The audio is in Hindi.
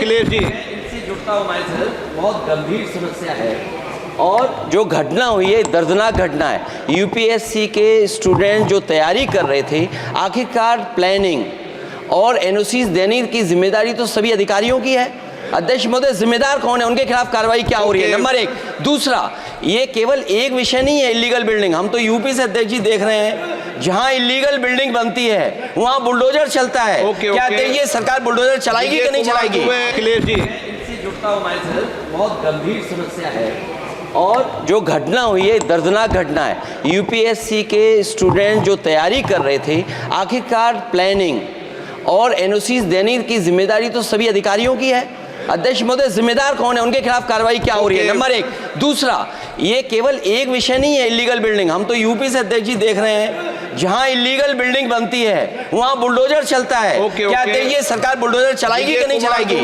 अखिलेश जी, इनसे जुड़ता हूँ मैं सर, बहुत गंभीर समस्या है और जो घटना हुई है दर्दनाक घटना है। यूपीएससी के स्टूडेंट जो तैयारी कर रहे थे, आखिरकार प्लानिंग और एनओसीज देने की जिम्मेदारी तो सभी अधिकारियों की है। अध्यक्ष महोदय, जिम्मेदार कौन है, उनके खिलाफ कार्रवाई क्या हो रही है? नंबर एक। दूसरा, ये केवल एक विषय नहीं है इलीगल बिल्डिंग। हम तो यूपी से अध्यक्ष जी देख रहे हैं, जहां इलीगल बिल्डिंग बनती है वहां बुलडोजर चलता है। क्या ये सरकार बुलडोजर चलाएगी कि नहीं चलाएगी? अखिलेश जी, इनसे जुड़ता हूँ मैं सर, बहुत गंभीर समस्या है और जो घटना हुई है दर्दनाक घटना है। यूपीएससी के स्टूडेंट जो तैयारी कर रहे थे, आखिरकार प्लानिंग और एनओसीज देने की जिम्मेदारी तो सभी अधिकारियों की है। अध्यक्ष महोदय, जिम्मेदार कौन है, उनके खिलाफ कार्रवाई क्या हो रही है? नंबर एक। दूसरा, ये केवल एक विषय नहीं है इलीगल बिल्डिंग। हम तो यूपी से अध्यक्ष जी देख रहे हैं, जहां इलीगल बिल्डिंग बनती है वहां बुलडोजर चलता है। क्या ये सरकार बुलडोजर चलाएगी कि नहीं चलाएगी?